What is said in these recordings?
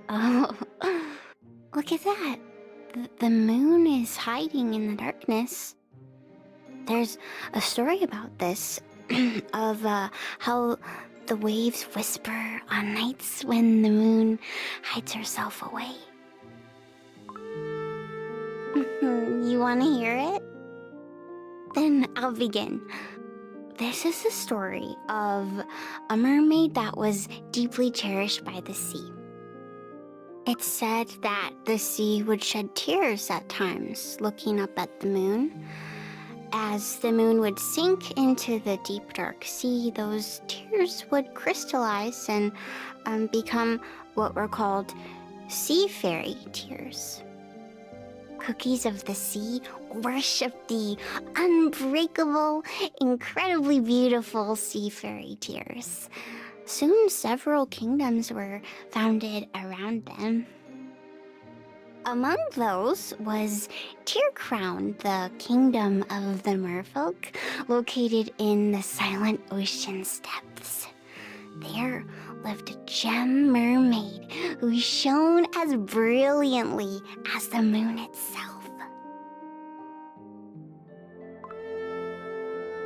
Oh, look at that. The moon is hiding in the darkness. There's a story about this of how the waves whisper on nights when the moon hides herself away. You want to hear it? Then I'll begin. This is the story of a mermaid that was deeply cherished by the sea. It's said that the sea would shed tears at times looking up at the moon. As the moon would sink into the deep dark sea, those tears would crystallize and become what were called sea fairy tears. Cookies of the sea worship the unbreakable, incredibly beautiful sea fairy tears. Soon several kingdoms were founded around them. Among those was Tear Crown, the kingdom of the merfolk, located in the silent ocean's depths. There lived a gem mermaid who shone as brilliantly as the moon itself.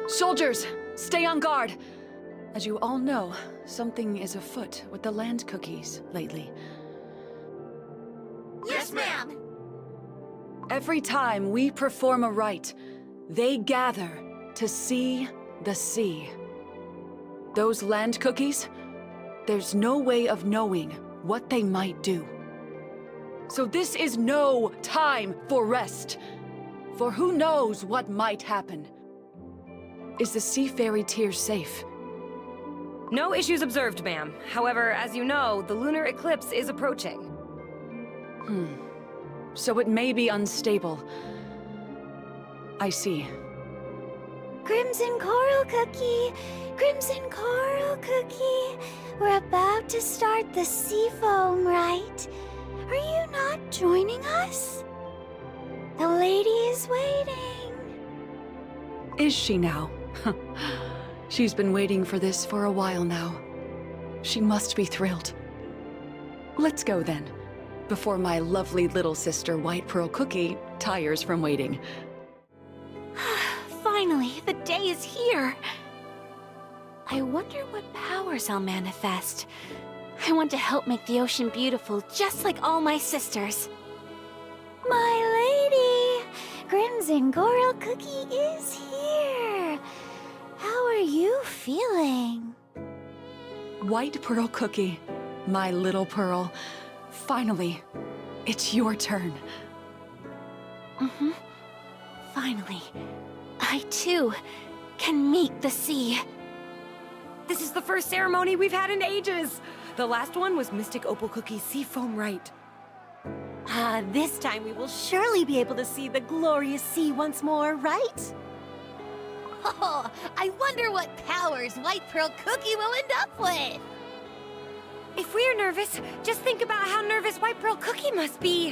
Soldiers, stay on guard! As you all know, something is afoot with the land cookies lately. Yes, ma'am! Every time we perform a rite, they gather to see the sea. Those land cookies, there's no way of knowing what they might do. So this is no time for rest, for who knows what might happen. Is the sea fairy tear safe? No issues observed, ma'am. However, as you know, the lunar eclipse is approaching. So it may be unstable. I see. Crimson Coral Cookie! Crimson Coral Cookie! We're about to start the sea foam, right? Are you not joining us? The lady is waiting. Is she now? She's been waiting for this for a while now. She must be thrilled. Let's go then, before my lovely little sister White Pearl Cookie tires from waiting. Finally, the day is here. I wonder what powers I'll manifest. I want to help make the ocean beautiful, just like all my sisters. My lady! Crimson Coral Cookie is here! How are you feeling? White Pearl Cookie, my little pearl. Finally, it's your turn. Finally, I too can meet the sea. This is the first ceremony we've had in ages! The last one was Mystic Opal Cookie's Seafoam Rite. This time we will surely be able to see the glorious sea once more, right? Oh, I wonder what powers White Pearl Cookie will end up with! If we're nervous, just think about how nervous White Pearl Cookie must be.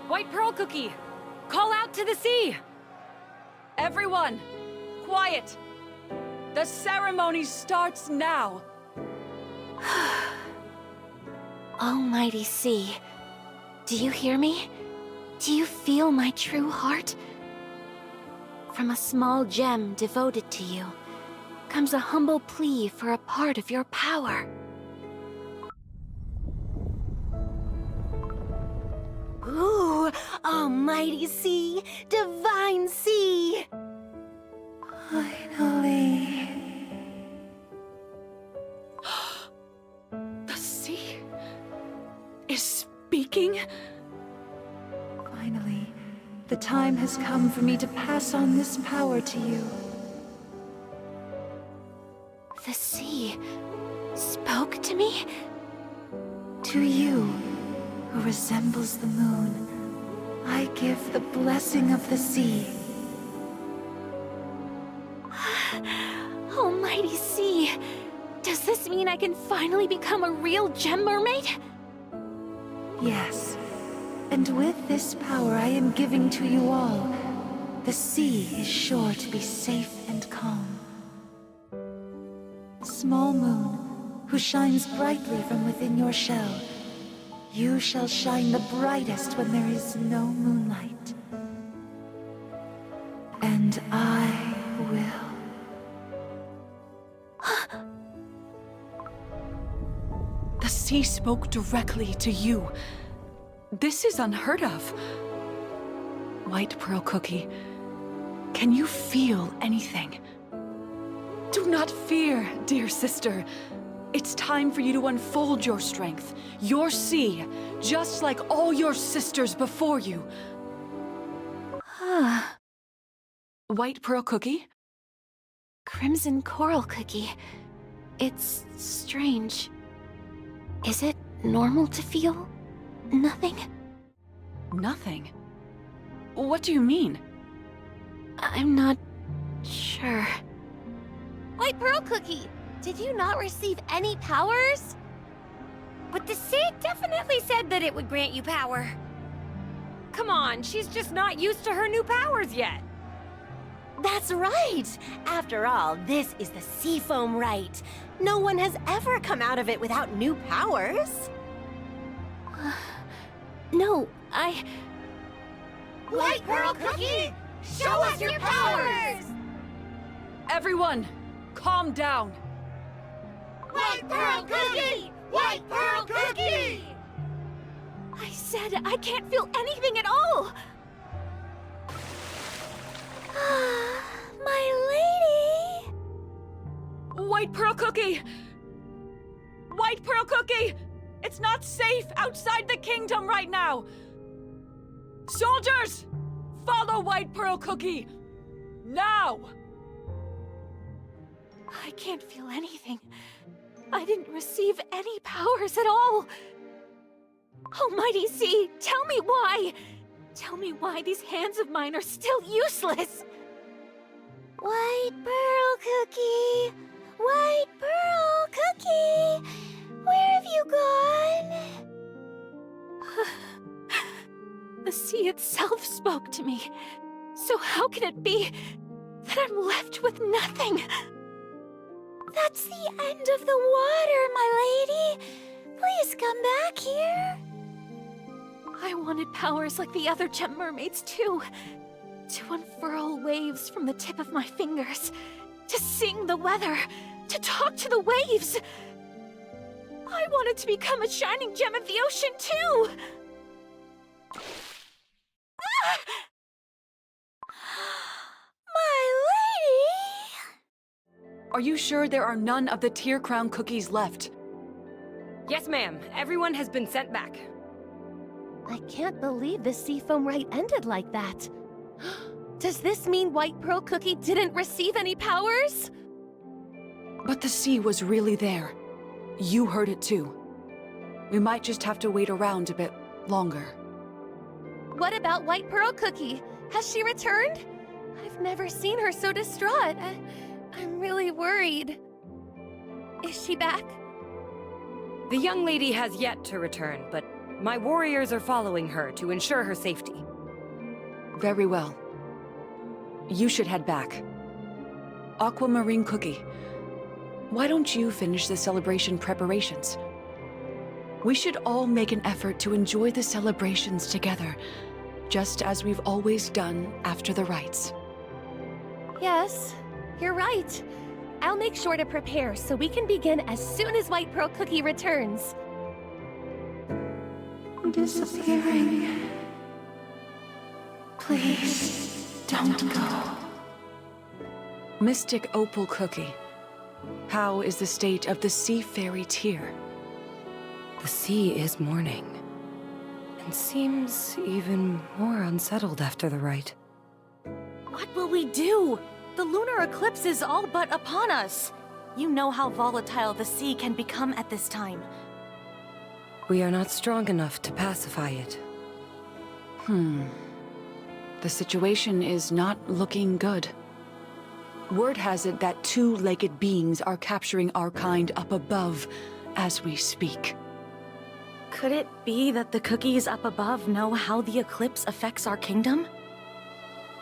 White Pearl Cookie, call out to the sea! Everyone, quiet! The ceremony starts now! Almighty sea, do you hear me? Do you feel my true heart? From a small gem devoted to you comes a humble plea for a part of your power. Ooh, almighty sea, divine sea! Finally. The sea is speaking? Finally, the time has come for me to pass on this power to you. The sea spoke to me? To you, who resembles the moon, I give the blessing of the sea. Almighty sea, does this mean I can finally become a real gem mermaid? Yes, and with this power I am giving to you all, the sea is sure to be safe and calm. Small moon, who shines brightly from within your shell, You shall shine the brightest when there is no moonlight. And I will. The sea spoke directly to you. This is unheard of. White Pearl Cookie, can you feel anything? Do not fear, dear sister. It's time for you to unfold your strength, your sea, just like all your sisters before you. White Pearl Cookie? Crimson Coral Cookie. It's strange. Is it normal to feel nothing? Nothing? What do you mean? I'm not sure. White Pearl Cookie, did you not receive any powers? But the sea definitely said that it would grant you power. Come on, she's just not used to her new powers yet. That's right! After all, this is the sea foam rite. No one has ever come out of it without new powers. No, White Pearl Cookie, show us your powers! Everyone, calm down. White Pearl Cookie! White Pearl Cookie! I said I can't feel anything at all! My lady! White Pearl Cookie! White Pearl Cookie! It's not safe outside the kingdom right now! Soldiers! Follow White Pearl Cookie! Now! I can't feel anything. I didn't receive any powers at all. Almighty Sea, tell me why! Tell me why these hands of mine are still useless! White Pearl Cookie! White Pearl Cookie! Where have you gone? The sea itself spoke to me. So how can it be that I'm left with nothing? That's the end of the water, my lady! Please come back here! I wanted powers like the other gem mermaids too. To unfurl waves from the tip of my fingers. To sing the weather. To talk to the waves. I wanted to become a shining gem of the ocean too! My lady! Are you sure there are none of the Tear Crown cookies left? Yes, ma'am. Everyone has been sent back. I can't believe the seafoam rite ended like that. Does this mean White Pearl Cookie didn't receive any powers? But the sea was really there. You heard it too. We might just have to wait around a bit longer. What about White Pearl Cookie? Has she returned? I've never seen her so distraught. I'm really worried. Is she back? The young lady has yet to return, but my warriors are following her to ensure her safety. Very well. You should head back. Aquamarine Cookie, why don't you finish the celebration preparations? We should all make an effort to enjoy the celebrations together, just as we've always done after the rites. Yes, you're right. I'll make sure to prepare so we can begin as soon as White Pearl Cookie returns. Disappearing. Please, don't go. Mystic Opal Cookie, how is the state of the Sea Fairy Tear? The sea is mourning, and seems even more unsettled after the rite. What will we do? The lunar eclipse is all but upon us. You know how volatile the sea can become at this time. We are not strong enough to pacify it. The situation is not looking good. Word has it that two-legged beings are capturing our kind up above as we speak. Could it be that the cookies up above know how the eclipse affects our kingdom?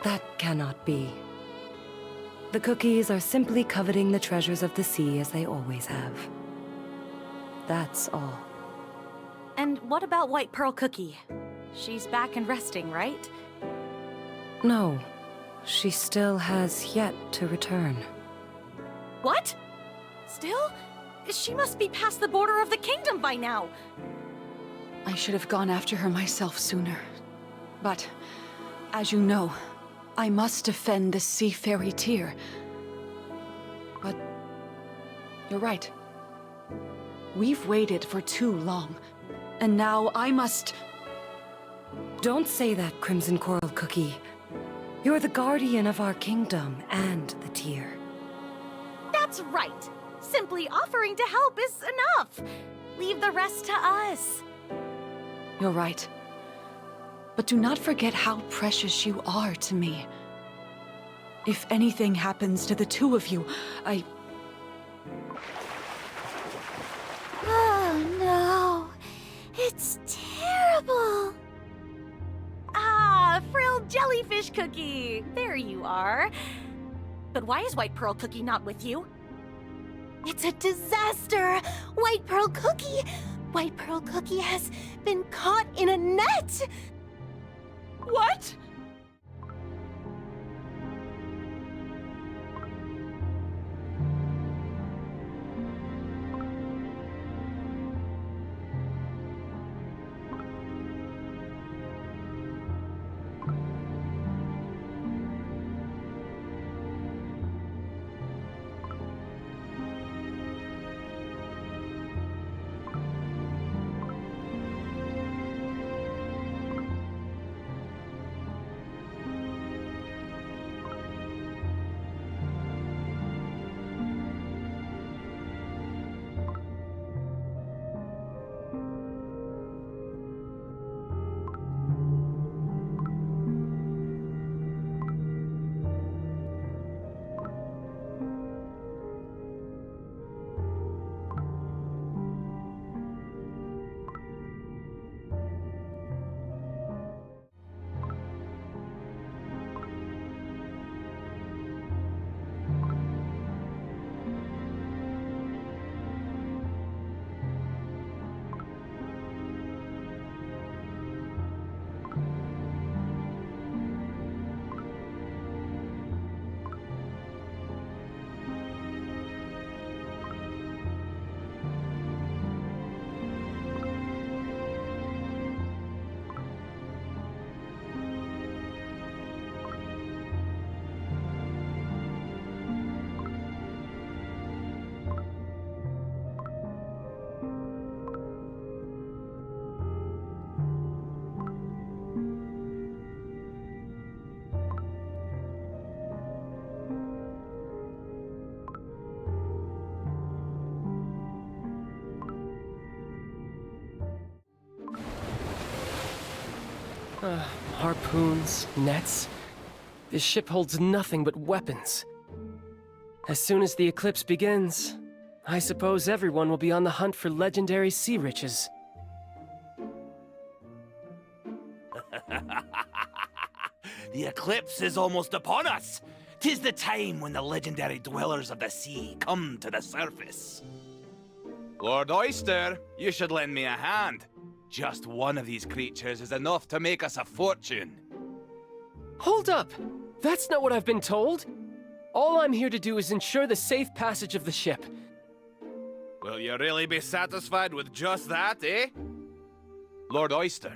That cannot be. The cookies are simply coveting the treasures of the sea as they always have. That's all. And what about White Pearl Cookie? She's back and resting, right? No, she still has yet to return. What? Still? She must be past the border of the kingdom by now. I should have gone after her myself sooner. But, as you know, I must defend the Sea Fairy Tear. But, you're right. We've waited for too long, and now I must... Don't say that, Crimson Coral Cookie. You're the guardian of our kingdom and the tear. That's right. Simply offering to help is enough. Leave the rest to us. You're right. But do not forget how precious you are to me. If anything happens to the two of you, Oh no, it's terrible. Ah, frilled jellyfish cookie. There you are. But why is White Pearl Cookie not with you? It's a disaster. White Pearl Cookie. White Pearl Cookie has been caught in a net. What? Harpoons, nets. This ship holds nothing but weapons. As soon as the eclipse begins, I suppose everyone will be on the hunt for legendary sea riches. The eclipse is almost upon us. 'Tis the time when the legendary dwellers of the sea come to the surface. Lord Oyster, you should lend me a hand. Just one of these creatures is enough to make us a fortune. Hold up! That's not what I've been told! All I'm here to do is ensure the safe passage of the ship. Will you really be satisfied with just that, eh? Lord Oyster,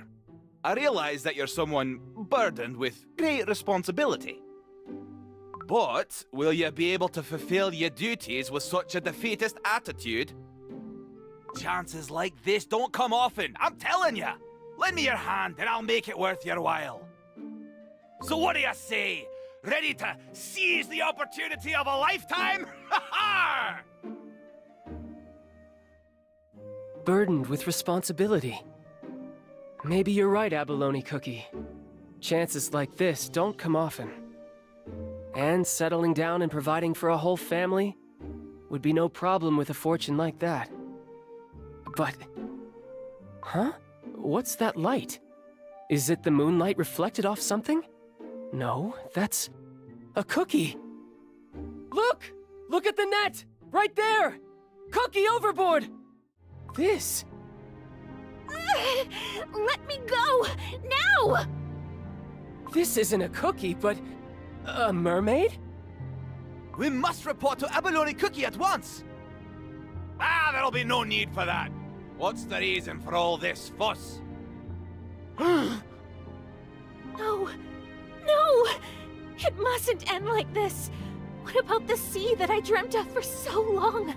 I realize that you're someone burdened with great responsibility. But will you be able to fulfill your duties with such a defeatist attitude? Chances like this don't come often, I'm telling you. Lend me your hand and I'll make it worth your while. So what do you say? Ready to seize the opportunity of a lifetime? Ha ha! Burdened with responsibility. Maybe you're right, Abalone Cookie. Chances like this don't come often. And settling down and providing for a whole family would be no problem with a fortune like that. But... Huh? What's that light? Is it the moonlight reflected off something? No, that's... a cookie! Look! Look at the net! Right there! Cookie overboard! This... Let me go! Now! This isn't a cookie, but a mermaid? We must report to Abalone Cookie at once! Ah, there'll be no need for that. What's the reason for all this fuss? No! No! It mustn't end like this! What about the sea that I dreamt of for so long?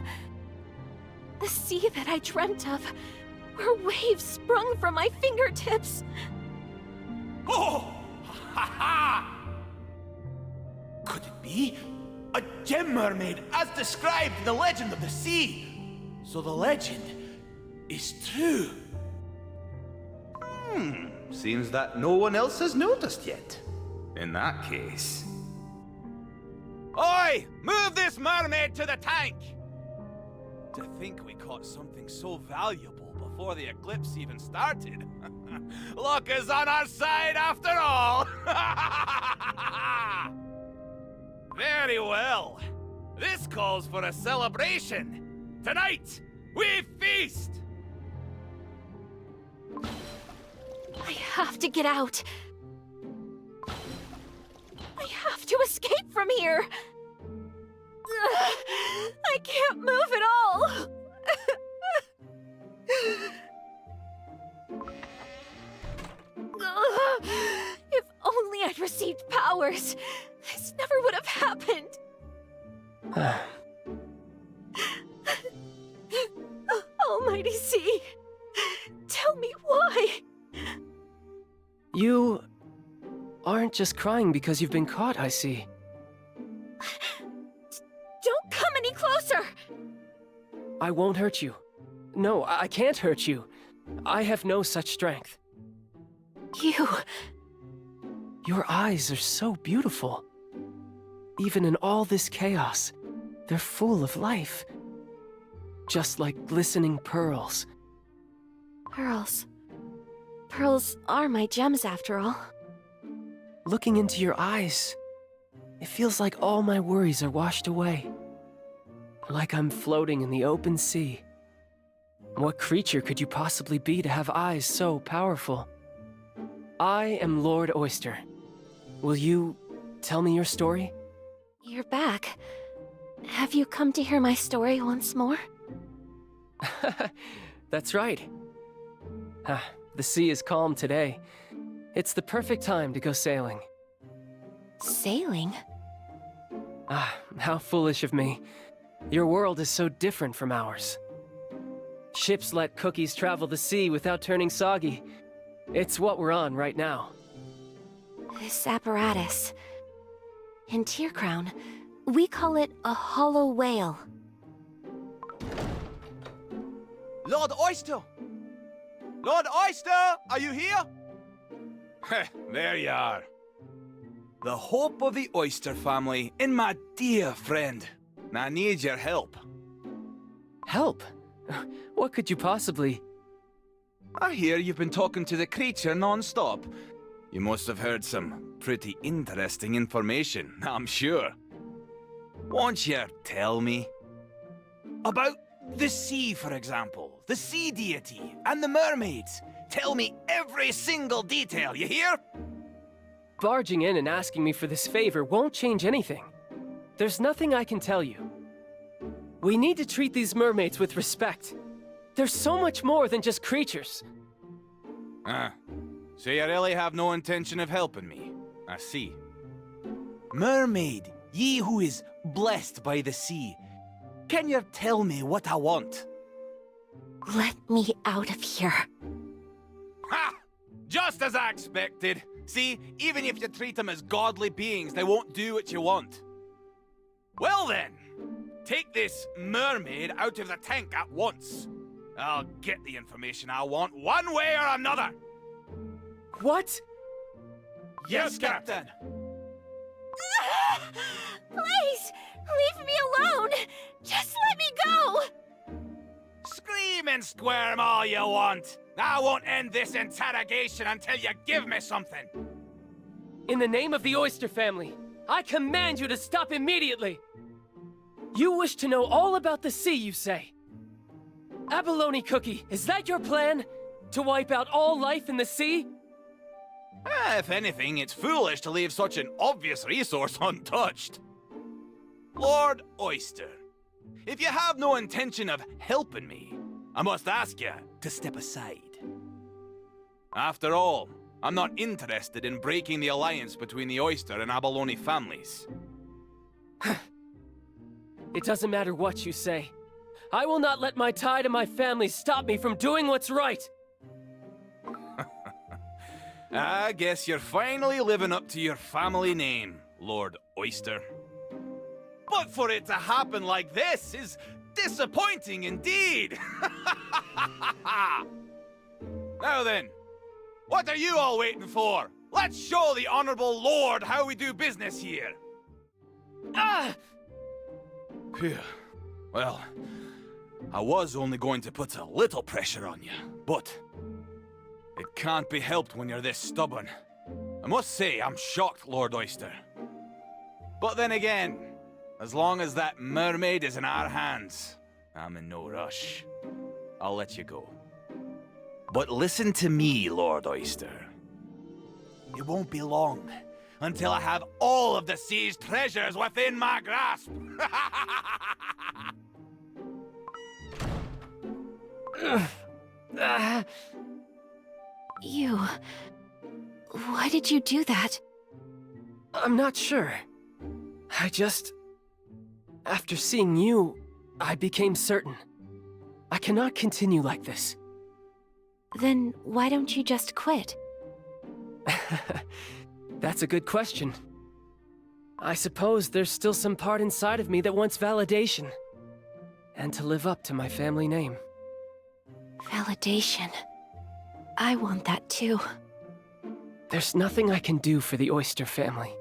The sea that I dreamt of, where waves sprung from my fingertips. Oh! Ha ha! Could it be? A gem mermaid, as described in the legend of the sea! So the legend is true. Seems that no one else has noticed yet. In that case... Oi! Move this mermaid to the tank! To think we caught something so valuable before the eclipse even started. Luck is on our side after all! Very well. This calls for a celebration. Tonight, we feast! I have to get out. I have to escape from here. I can't move at all. If only I'd received powers, this never would have happened. Almighty Sea, tell me why. You aren't just crying because you've been caught, I see. Don't come any closer! I won't hurt you. No, I can't hurt you. I have no such strength. You... Your eyes are so beautiful. Even in all this chaos, they're full of life. Just like glistening pearls. Pearls. Pearls are my gems after all. Looking into your eyes, it feels like all my worries are washed away. Like I'm floating in the open sea. What creature could you possibly be to have eyes so powerful? I am Lord Oyster. Will you tell me your story? You're back. Have you come to hear my story once more? That's right. The sea is calm today. It's the perfect time to go sailing. Sailing? How foolish of me. Your world is so different from ours. Ships let cookies travel the sea without turning soggy. It's what we're on right now. This apparatus. In Tearcrown, we call it a hollow whale. Lord Oyster! Lord Oyster, are you here? There you are. The hope of the Oyster family and my dear friend. I need your help. Help? What could you possibly... I hear you've been talking to the creature non-stop. You must have heard some pretty interesting information, I'm sure. Won't you tell me? About the sea, for example. The sea deity and the mermaids. Tell me every single detail, you hear? Barging in and asking me for this favor won't change anything. There's nothing I can tell you. We need to treat these mermaids with respect. They're so much more than just creatures. So you really have no intention of helping me? I see. Mermaid, ye who is blessed by the sea, can you tell me what I want? Let me out of here. Ha! Just as I expected. See, even if you treat them as godly beings, they won't do what you want. Well then, take this mermaid out of the tank at once. I'll get the information I want one way or another. What? Yes, Captain. Please, leave me alone. Just let me go. Scream and squirm all you want. I won't end this interrogation until you give me something. In the name of the Oyster family, I command you to stop immediately! You wish to know all about the sea, you say? Abalone Cookie, is that your plan? To wipe out all life in the sea? If anything, it's foolish to leave such an obvious resource untouched. Lord Oyster, if you have no intention of helping me, I must ask you to step aside. After all, I'm not interested in breaking the alliance between the Oyster and Abalone families. It doesn't matter what you say. I will not let my tie to my family stop me from doing what's right! I guess you're finally living up to your family name, Lord Oyster. But for it to happen like this is disappointing indeed! Now then, what are you all waiting for? Let's show the Honorable Lord how we do business here! Ah! Phew. Well, I was only going to put a little pressure on you, but it can't be helped when you're this stubborn. I must say, I'm shocked, Lord Oyster. But then again, as long as that mermaid is in our hands, I'm in no rush. I'll let you go. But listen to me, Lord Oyster. It won't be long until I have all of the sea's treasures within my grasp. You... Why did you do that? I'm not sure. I just... After seeing you, I became certain. I cannot continue like this. Then why don't you just quit? That's a good question. I suppose there's still some part inside of me that wants validation. And to live up to my family name. Validation. I want that too. There's nothing I can do for the Oyster family.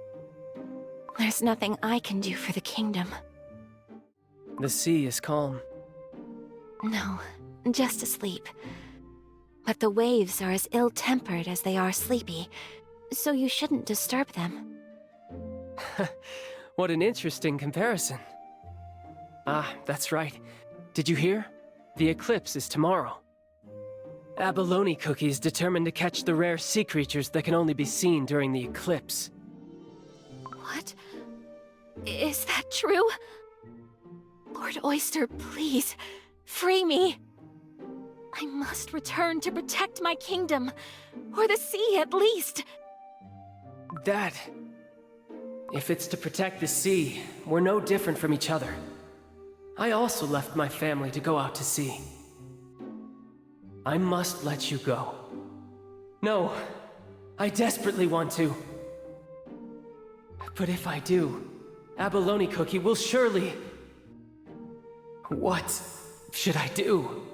There's nothing I can do for the kingdom. The sea is calm. No, just asleep. But the waves are as ill-tempered as they are sleepy, so you shouldn't disturb them. What an interesting comparison. Ah, that's right. Did you hear? The eclipse is tomorrow. Abalone Cookie is determined to catch the rare sea creatures that can only be seen during the eclipse. What? Is that true? Lord Oyster, please, free me. I must return to protect my kingdom, or the sea at least. That... If it's to protect the sea, we're no different from each other. I also left my family to go out to sea. I must let you go. No, I desperately want to. But if I do, Abalone Cookie will surely... What should I do?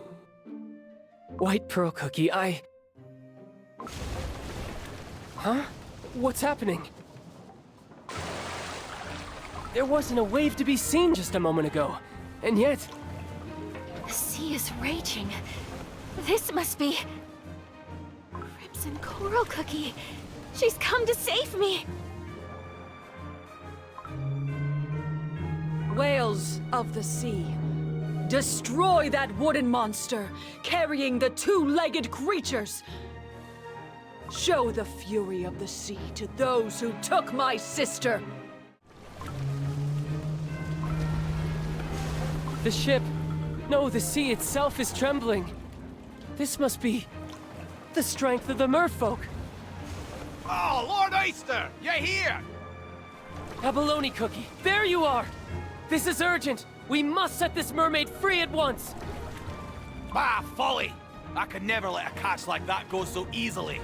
White Pearl Cookie, Huh? What's happening? There wasn't a wave to be seen just a moment ago, and yet... The sea is raging. This must be... Crimson Coral Cookie. She's come to save me. Whales of the sea, destroy that wooden monster carrying the two-legged creatures. Show the fury of the sea to those who took my sister. The ship... No, the sea itself is trembling. This must be... the strength of the merfolk. Oh, Lord Oyster, you're here! Abalone Cookie, there you are! This is urgent! We must set this mermaid free at once! Ah, folly! I could never let a catch like that go so easily.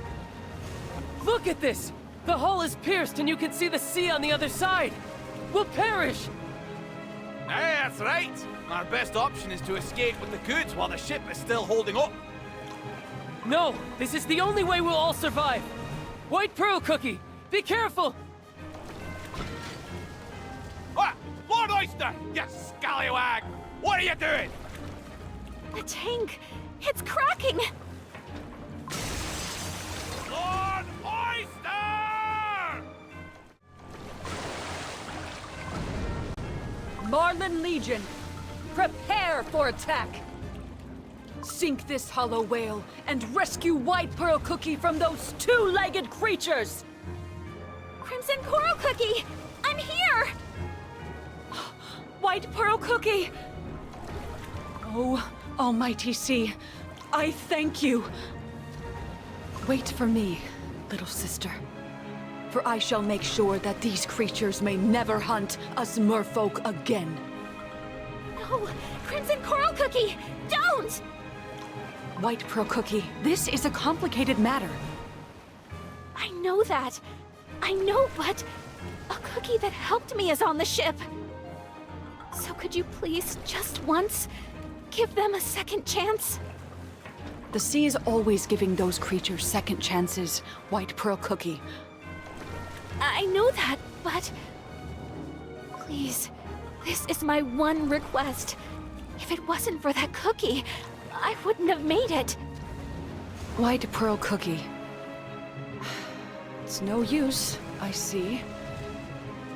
Look at this! The hull is pierced and you can see the sea on the other side! We'll perish! Aye, that's right. Our best option is to escape with the goods while the ship is still holding up. No! This is the only way we'll all survive! White Pearl Cookie, be careful! Ah! Lord Oyster, you scallywag! What are you doing? The tank, it's cracking! Lord Oyster! Marlin Legion, prepare for attack! Sink this hollow whale and rescue White Pearl Cookie from those two-legged creatures! Crimson Coral Cookie! I'm here! White Pearl Cookie! Oh, Almighty Sea, I thank you. Wait for me, little sister. For I shall make sure that these creatures may never hunt us merfolk again. No! Crimson Coral Cookie! Don't! White Pearl Cookie, this is a complicated matter. I know that. I know, but a cookie that helped me is on the ship. So could you please, just once, give them a second chance? The sea is always giving those creatures second chances, White Pearl Cookie. I know that, but... Please, this is my one request. If it wasn't for that cookie, I wouldn't have made it. White Pearl Cookie. It's no use, I see.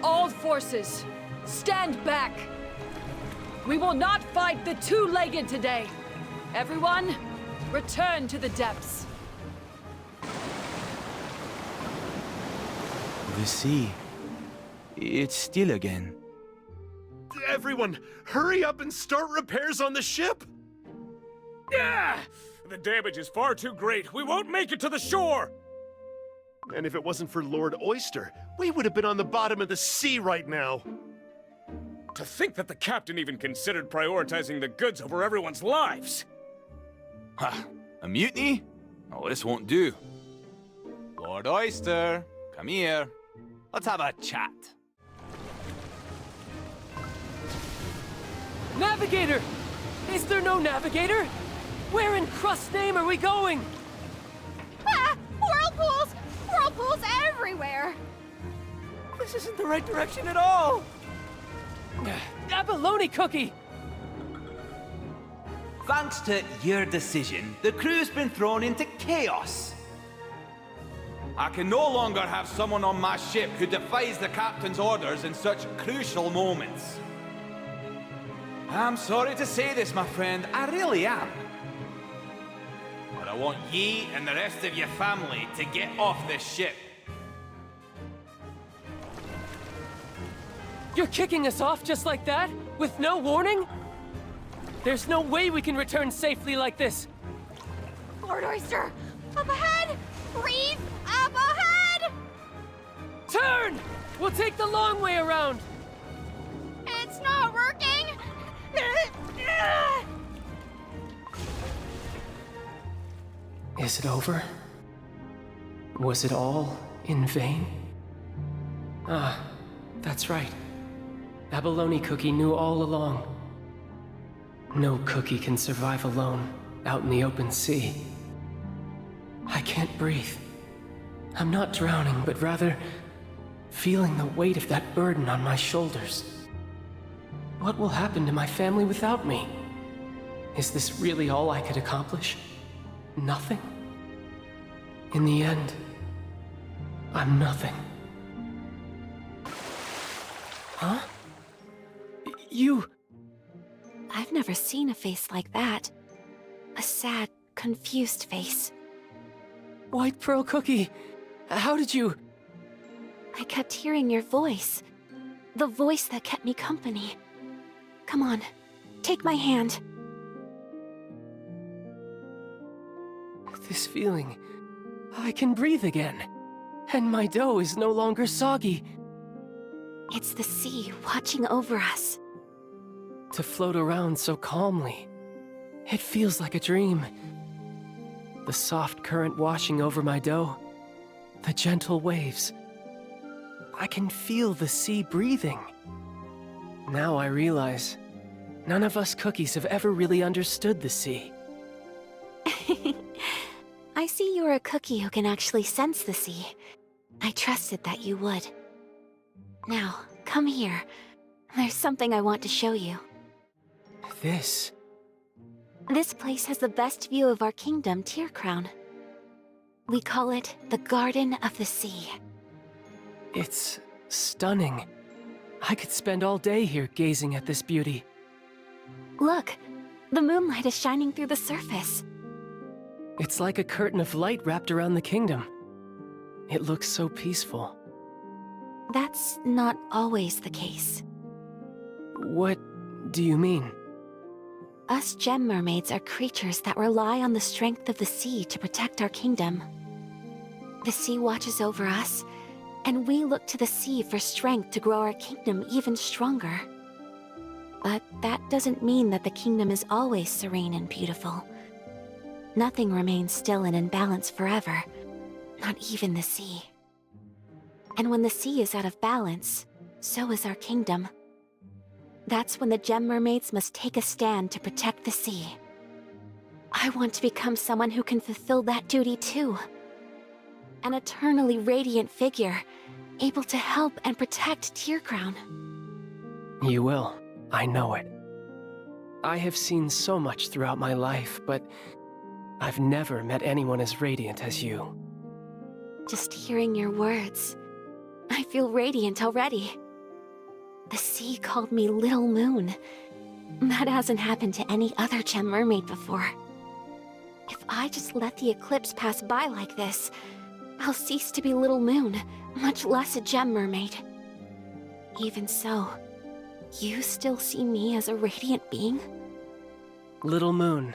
All forces, stand back! We will not fight the two-legged today. Everyone, return to the depths. The sea. It's still again. Everyone, hurry up and start repairs on the ship! Yeah! The damage is far too great. We won't make it to the shore! And if it wasn't for Lord Oyster, we would have been on the bottom of the sea right now. To think that the captain even considered prioritizing the goods over everyone's lives! Ha! A mutiny? Oh, this won't do. Lord Oyster, come here. Let's have a chat. Navigator! Is there no navigator? Where in crust's name are we going? Ah! Whirlpools! Whirlpools everywhere! This isn't the right direction at all! Abalone Cookie! Thanks to your decision, the crew's been thrown into chaos. I can no longer have someone on my ship who defies the captain's orders in such crucial moments. I'm sorry to say this, my friend, I really am. But I want ye and the rest of your family to get off this ship. You're kicking us off just like that? With no warning? There's no way we can return safely like this. Lord Oyster! Up ahead! Reef! Up ahead! Turn! We'll take the long way around! It's not working! Is it over? Was it all in vain? Ah, that's right. Abalone Cookie knew all along. No cookie can survive alone, out in the open sea. I can't breathe. I'm not drowning, but rather feeling the weight of that burden on my shoulders. What will happen to my family without me? Is this really all I could accomplish? Nothing? In the end, I'm nothing. Huh? You... I've never seen a face like that. A sad, confused face. White Pearl Cookie, how did you... I kept hearing your voice. The voice that kept me company. Come on, take my hand. This feeling... I can breathe again. And my dough is no longer soggy. It's the sea watching over us. To float around so calmly. It feels like a dream. The soft current washing over my dough. The gentle waves. I can feel the sea breathing. Now I realize, none of us cookies have ever really understood the sea. I see you're a cookie who can actually sense the sea. I trusted that you would. Now, come here. There's something I want to show you. This place has the best view of our kingdom, Tear Crown. We call it the Garden of the Sea. It's stunning. I could spend all day here gazing at this beauty. Look, The moonlight is shining through the surface. It's like a curtain of light wrapped around the kingdom. It looks so peaceful. That's not always the case. What do you mean? Us gem mermaids are creatures that rely on the strength of the sea to protect our kingdom. The sea watches over us, and we look to the sea for strength to grow our kingdom even stronger. But that doesn't mean that the kingdom is always serene and beautiful. Nothing remains still and in balance forever, not even the sea. And when the sea is out of balance, so is our kingdom. That's when the gem mermaids must take a stand to protect the sea. I want to become someone who can fulfill that duty too. An eternally radiant figure, able to help and protect Tearcrown. You will. I know it. I have seen so much throughout my life, but I've never met anyone as radiant as you. Just hearing your words, I feel radiant already. The sea called me Little Moon. That hasn't happened to any other gem mermaid before. If I just let the eclipse pass by like this, I'll cease to be Little Moon, much less a gem mermaid. Even so, you still see me as a radiant being? Little Moon.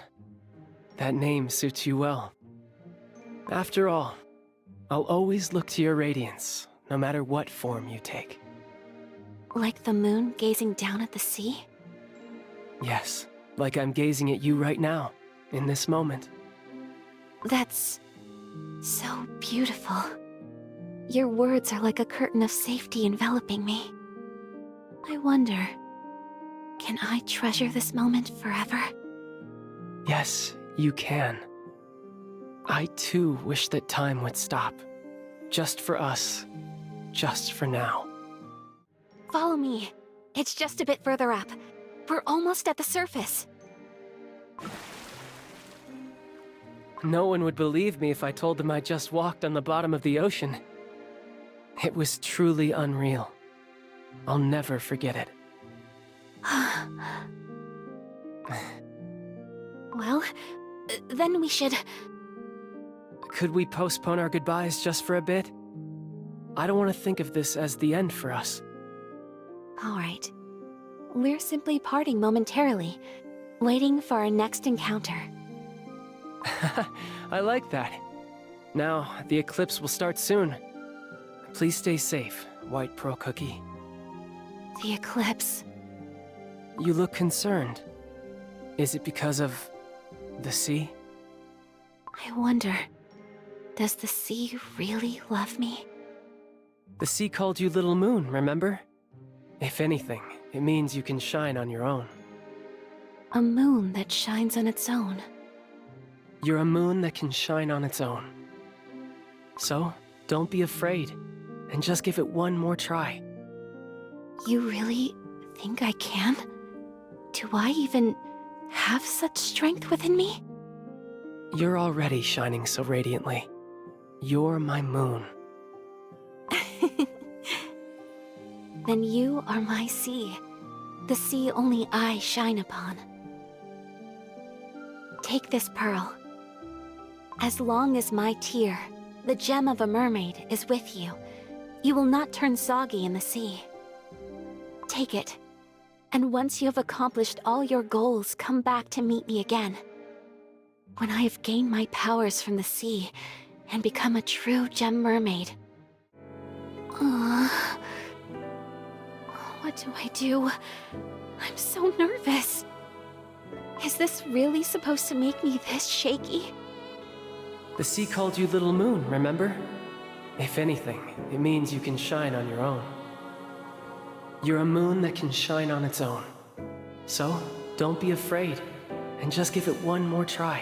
That name suits you well. After all, I'll always look to your radiance, no matter what form you take. Like the moon gazing down at the sea? Yes, like I'm gazing at you right now, in this moment. That's so beautiful. Your words are like a curtain of safety enveloping me. I wonder, can I treasure this moment forever? Yes, you can. I too wish that time would stop. Just for us. Just for now. Follow me. It's just a bit further up. We're almost at the surface. No one would believe me if I told them I just walked on the bottom of the ocean. It was truly unreal. I'll never forget it. Well, then we should... Could we postpone our goodbyes just for a bit? I don't want to think of this as the end for us. All right. We're simply parting momentarily, waiting for our next encounter. I like that. Now, the eclipse will start soon. Please stay safe, White Pearl Cookie. The eclipse. You look concerned. Is it because of the sea? I wonder, does the sea really love me? The sea called you Little Moon, remember? If anything, it means you can shine on your own. A moon that shines on its own. You're a moon that can shine on its own. So, don't be afraid, and just give it one more try. You really think I can? Do I even have such strength within me? You're already shining so radiantly. You're my moon. Then you are my sea. The sea only I shine upon. Take this pearl. As long as my tear, the gem of a mermaid, is with you, you will not turn soggy in the sea. Take it, and once you have accomplished all your goals, come back to meet me again. When I have gained my powers from the sea and become a true gem mermaid. What do I do? I'm so nervous. Is this really supposed to make me this shaky? The sea called you Little Moon, remember? If anything, it means you can shine on your own. You're a moon that can shine on its own. So, don't be afraid, and just give it one more try.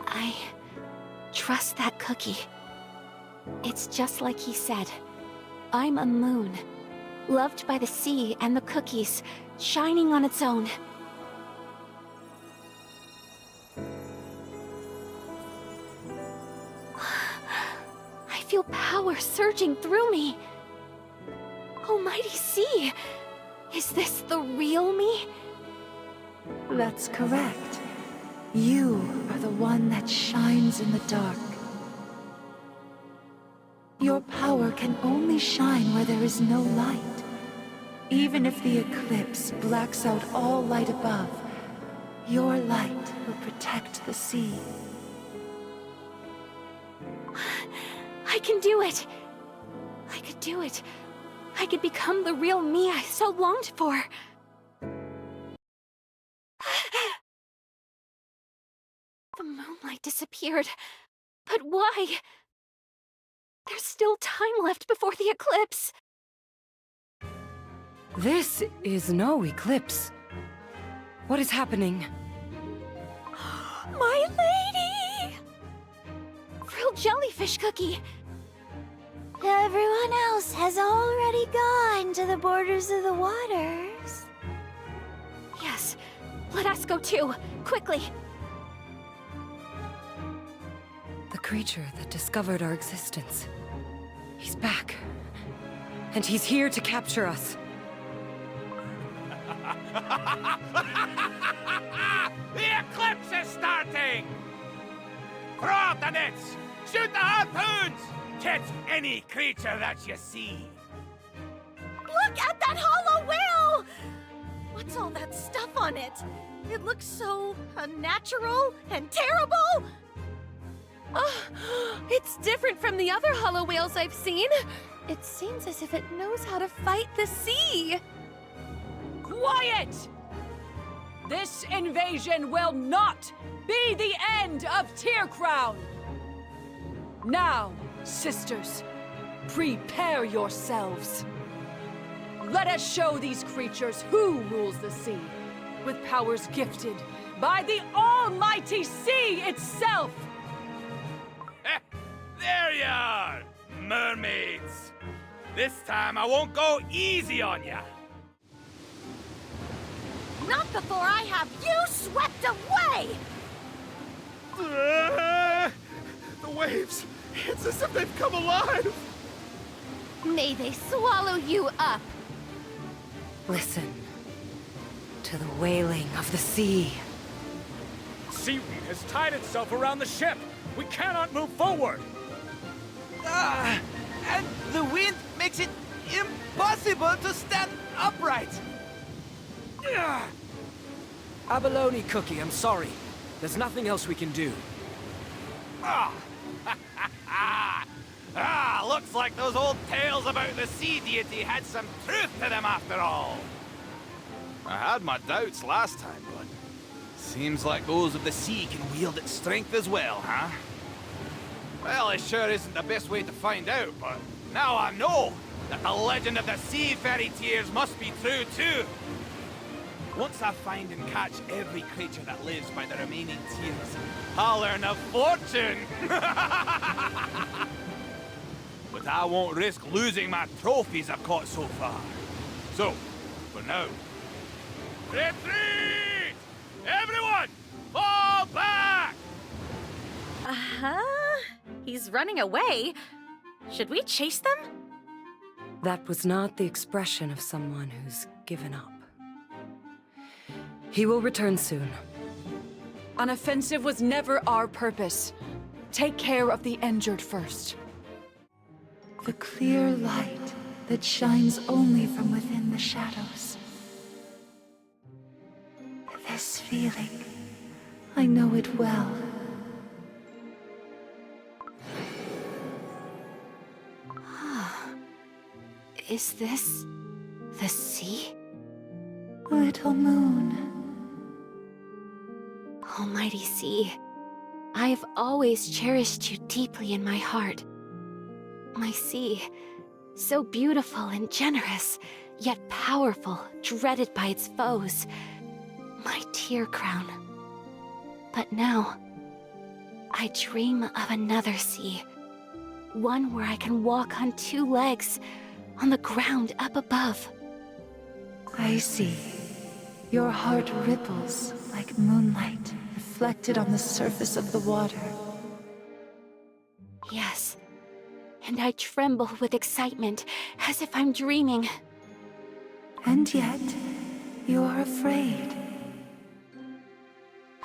I trust that cookie. It's just like he said. I'm a moon, loved by the sea and the cookies, shining on its own. I feel power surging through me. Almighty sea! Is this the real me? That's correct. You are the one that shines in the dark. Your power can only shine where there is no light. Even if the eclipse blacks out all light above, your light will protect the sea. I can do it! I could do it. I could become the real me I so longed for. The moonlight disappeared. But why? There's still time left before the eclipse. This is no eclipse. What is happening? My lady! Frilled jellyfish cookie. Everyone else has already gone to the borders of the waters. Yes, let us go too, quickly. The creature that discovered our existence. He's back. And he's here to capture us. The eclipse is starting! Throw out the nets! Shoot the harpoons! Catch any creature that you see! Look at that hollow whale! What's all that stuff on it? It looks so unnatural and terrible! It's different from the other hollow whales I've seen. It seems as if it knows how to fight the sea. Quiet! This invasion will not be the end of Tear Crown! Now, sisters, prepare yourselves. Let us show these creatures who rules the sea, with powers gifted by the almighty sea itself! There you are, mermaids! This time I won't go easy on ya! Not before I have you swept away! The waves! It's as if they've come alive! May they swallow you up. Listen to the wailing of the sea. Seaweed has tied itself around the ship. We cannot move forward. And the wind makes it impossible to stand upright. Abalone Cookie, I'm sorry. There's nothing else we can do. Looks like those old tales about the sea deity had some truth to them after all. I had my doubts last time, but seems like those of the sea can wield its strength as well, huh? Well, it sure isn't the best way to find out, but now I know that the legend of the sea fairy tears must be true too. Once I find and catch every creature that lives by the remaining tears, I'll earn a fortune! But I won't risk losing my trophies I've caught so far. So, for now, retreat! Everyone, fall back! He's running away. Should we chase them? That was not the expression of someone who's given up. He will return soon. An offensive was never our purpose. Take care of the injured first. The clear light that shines only from within the shadows. This feeling, I know it well. Is this the sea? Little moon. Almighty sea, I've always cherished you deeply in my heart. My sea, so beautiful and generous, yet powerful, dreaded by its foes. My tear crown. But now, I dream of another sea. One where I can walk on two legs, on the ground up above. I see. Your heart ripples like moonlight reflected on the surface of the water. Yes, and I tremble with excitement, as if I'm dreaming. And yet, you are afraid.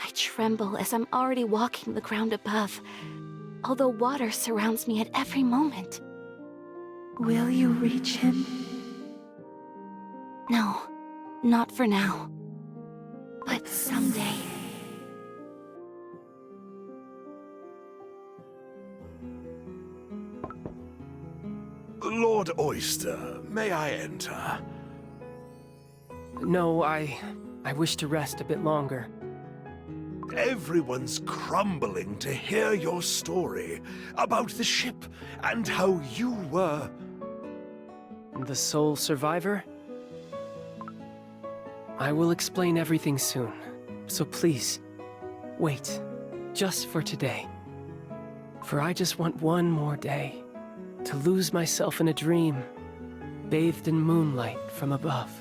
I tremble as I'm already walking the ground above, although water surrounds me at every moment. Will you reach him? No, not for now. But someday. Lord Oyster, may I enter? No, I wish to rest a bit longer. Everyone's crumbling to hear your story about the ship and how you were. The sole survivor? I will explain everything soon, so please, wait, just for today. For I just want one more day, to lose myself in a dream, bathed in moonlight from above.